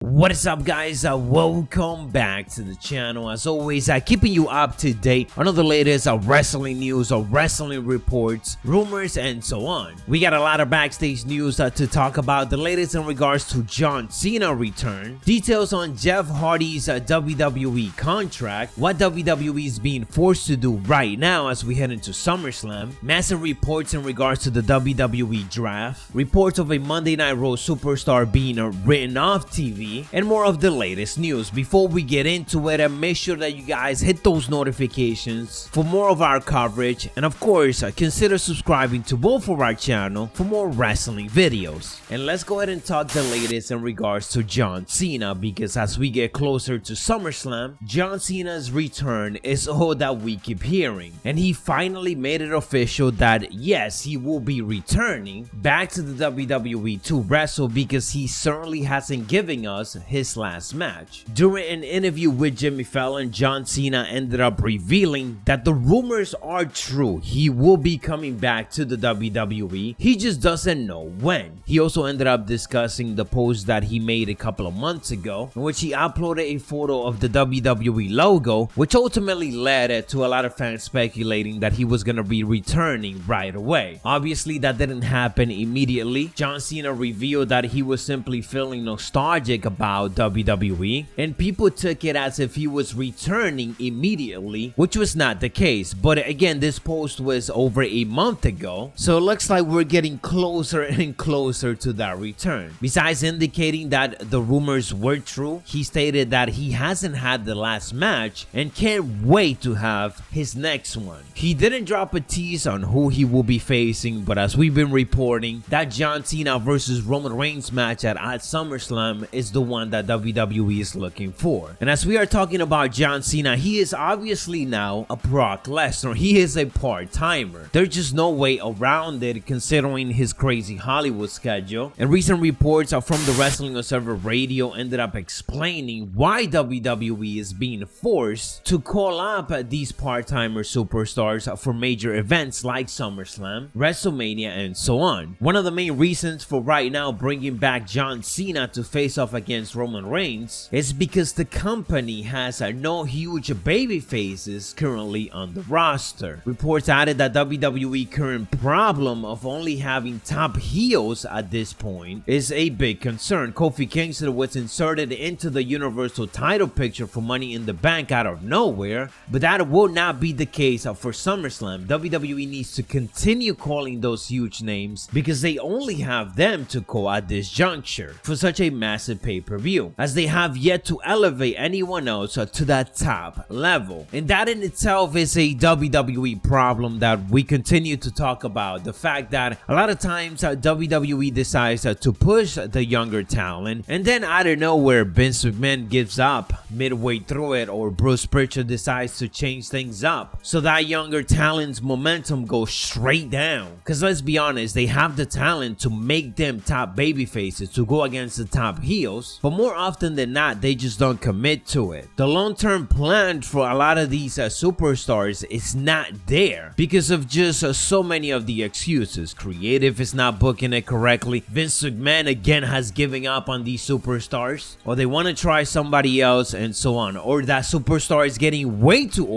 What is up, guys? Welcome back to the channel. As always, keeping you up to date on all the latest wrestling news, wrestling reports, rumors, and so on. We got a lot of backstage news to talk about. The latest in regards to John Cena return, details on Jeff Hardy's WWE contract, what WWE is being forced to do right now as we head into SummerSlam, massive reports in regards to the WWE Draft, reports of a Monday Night Raw superstar being written off TV, and more of the latest news. Before we get into it, make sure that you guys hit those notifications for more of our coverage, and of course consider subscribing to both of our channel for more wrestling videos. And let's go ahead and talk the latest in regards to John Cena, because as we get closer to SummerSlam, John Cena's return is all that we keep hearing, and he finally made it official that yes, he will be returning back to the WWE to wrestle, because he certainly hasn't given us his last match. During an interview with Jimmy Fallon, John Cena ended up revealing that the rumors are true. He will be coming back to the WWE. He just doesn't know when. He also ended up discussing the post that he made a couple of months ago, in which he uploaded a photo of the WWE logo, which ultimately led to a lot of fans speculating that he was going to be returning right away. Obviously, that didn't happen immediately. John Cena revealed that he was simply feeling nostalgic about WWE, and people took it as if he was returning immediately, which was not the case. But again, this post was over a month ago, so it looks like we're getting closer and closer to that return. Besides indicating that the rumors were true, he stated that he hasn't had the last match and can't wait to have his next one. He didn't drop a tease on who he will be facing, but as we've been reporting, that John Cena versus Roman Reigns match at SummerSlam is the one that WWE is looking for. And as we are talking about John Cena, he is obviously now a Brock Lesnar. He is a part-timer. There's just no way around it considering his crazy Hollywood schedule. And recent reports from the Wrestling Observer Radio ended up explaining why WWE is being forced to call up these part-timer superstars for major events like SummerSlam, WrestleMania, and so on. One of the main reasons for right now bringing back John Cena to face off against Roman Reigns is because the company has no huge baby faces currently on the roster. Reports added that WWE current problem of only having top heels at this point is a big concern. Kofi Kingston was inserted into the Universal title picture for Money in the Bank out of nowhere, but that will not be the case for SummerSlam. WWE needs to continue calling those huge names because they only have them to call at this juncture for such a massive pay-per-view, as they have yet to elevate anyone else to that top level. And that in itself is a WWE problem that we continue to talk about. The fact that a lot of times WWE decides to push the younger talent, and then out of nowhere Vince McMahon gives up midway through it, or Bruce Prichard decides to change things up, so that younger talent's momentum goes straight down. Because let's be honest, they have the talent to make them top baby faces to go against the top heels, but more often than not they just don't commit to it. The long-term plan for a lot of these superstars is not there because of just so many of the excuses. Creative is not booking it correctly, Vince McMahon again has given up on these superstars, or they want to try somebody else, and so on, or that superstar is getting way too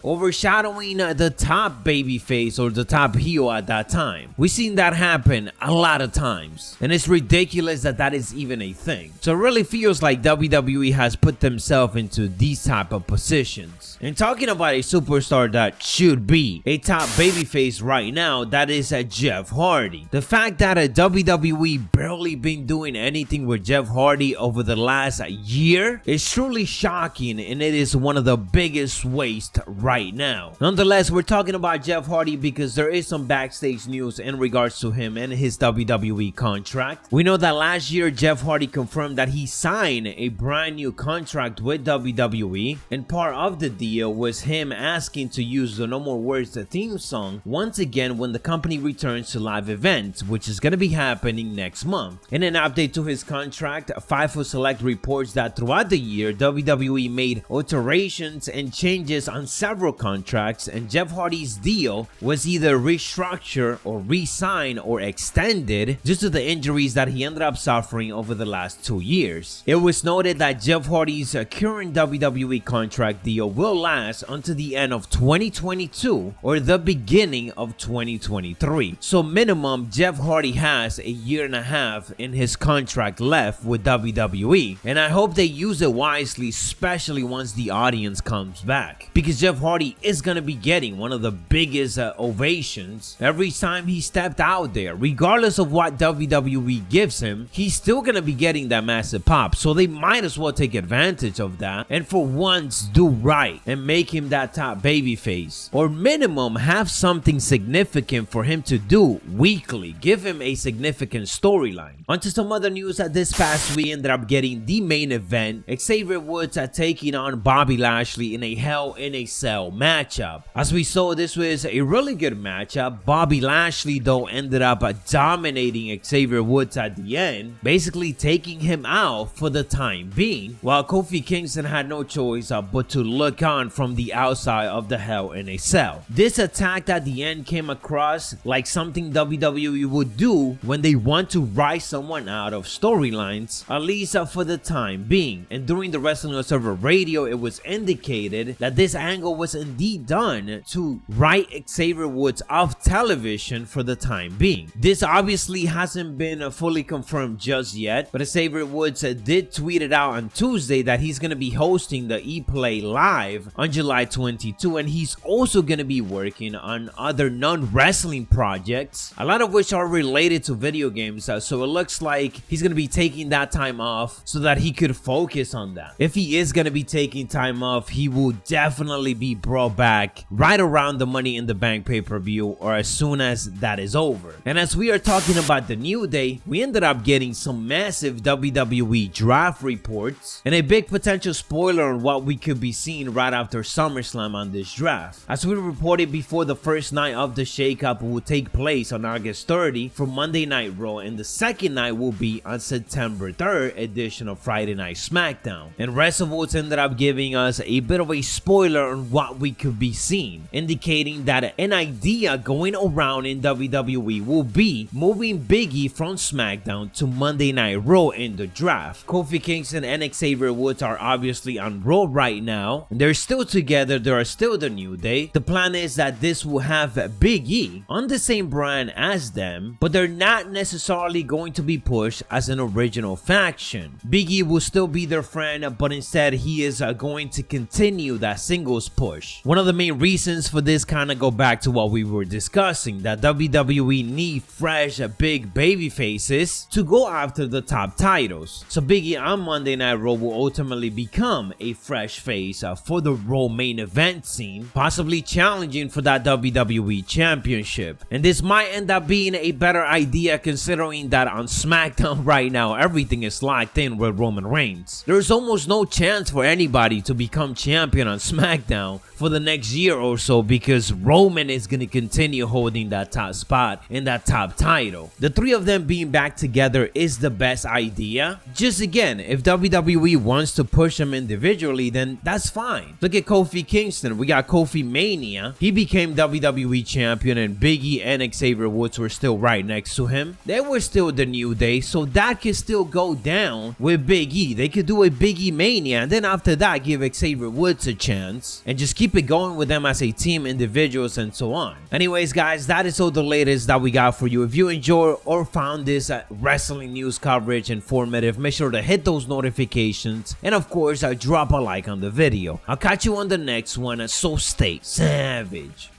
overshadowing the top baby face or the top heel at that time. We've seen that happen a lot of times, and it's ridiculous that that is even a thing. So it really feels like WWE has put themselves into these type of positions. And talking about a superstar that should be a top babyface right now, that is Jeff Hardy. The fact that WWE barely been doing anything with Jeff Hardy over the last year is truly shocking, and it is one of the biggest wastes right now. Nonetheless, we're talking about Jeff Hardy because there is some backstage news in regards to him and his WWE contract. We know that last year Jeff Hardy confirmed that he signed a brand new contract with WWE, and part of the deal was him asking to use the No More Words theme song once again when the company returns to live events, which is going to be happening next month. In an update to his contract, Fightful Select reports that throughout the year WWE made alterations and changes on several contracts, and Jeff Hardy's deal was either restructured or re-signed or extended due to the injuries that he ended up suffering over the last 2 years. It was noted that Jeff Hardy's current WWE contract deal will last until the end of 2022 or the beginning of 2023. So minimum, Jeff Hardy has a year and a half in his contract left with WWE, and I hope they use it wisely, especially once the audience comes back, because Jeff Hardy is going to be getting one of the biggest ovations every time he stepped out there. Regardless of what WWE gives him, he's still going to be getting that massive pop, so they might as well take advantage of that and for once do right and make him that top babyface, or minimum have something significant for him to do weekly. Give him a significant storyline. Onto some other news. That this past week ended up getting the main event, Xavier Woods taking on Bobby Lashley in a Hell in a Cell matchup. As we saw, this was a really good matchup. Bobby Lashley though ended up dominating Xavier Woods at the end, basically taking him out for the time being, while Kofi Kingston had no choice but to look on from the outside of the Hell in a Cell. This attack at the end came across like something WWE would do when they want to rise someone out of storylines, at least for the time being. And during the Wrestling Observer Radio, it was indicated that this angle was indeed done to write Xavier Woods off television for the time being. This obviously hasn't been fully confirmed just yet, but Xavier Woods did tweet it out on Tuesday that he's going to be hosting the E-Play Live on July 22, and he's also going to be working on other non-wrestling projects, a lot of which are related to video games, so it looks like he's going to be taking that time off so that he could focus on that. If he is going to be taking time off, he will definitely be brought back right around the Money in the Bank pay-per-view or as soon as that is over. And as we are talking about the New Day, we ended up getting some massive WWE Draft reports and a big potential spoiler on what we could be seeing right after SummerSlam on this draft. As we reported before, the first night of the shakeup will take place on August 30 for Monday Night Raw, and the second night will be on September 3rd edition of Friday Night SmackDown. And WrestleVotes ended up giving us a bit of a spoiler on what we could be seeing, indicating that an idea going around in WWE will be moving Big E from SmackDown to Monday Night Raw in the draft. Kofi Kingston and Xavier Woods are obviously on Raw right now, and they're still together. They are still the New Day. The plan is that this will have Big E on the same brand as them, but they're not necessarily going to be pushed as an original faction. Big E will still be their friend, but instead he is going to continue that singles push. One of the main reasons for this kind of go back to what we were discussing, that WWE need fresh big baby faces to go after the top titles. So Big E on Monday Night Raw will ultimately become a fresh face for the Raw main event scene, possibly challenging for that WWE Championship. And this might end up being a better idea considering that on SmackDown right now everything is locked in with Roman Reigns. There's almost no chance for anybody to become champion on SmackDown for the next year or so because Roman is going to continue holding that top spot in that top title. The three of them being back together is the best idea. Just again, if WWE wants to push them individually, then that's fine. Look at Kofi Kingston. We got Kofi Mania. He became WWE champion, and Big E and Xavier Woods were still right next to him. They were still the New Day, so that could still go down with Big E. They could do a Big E Mania, and then after that give Xavier Woods a chance and just keep it going with them as a team, individuals, and so on. Anyways, guys, that is all the latest that we got for you. If you enjoyed or found this wrestling news coverage informative, make sure to hit those notifications and of course drop a like on the video. I'll catch you on the next one, so stay savage.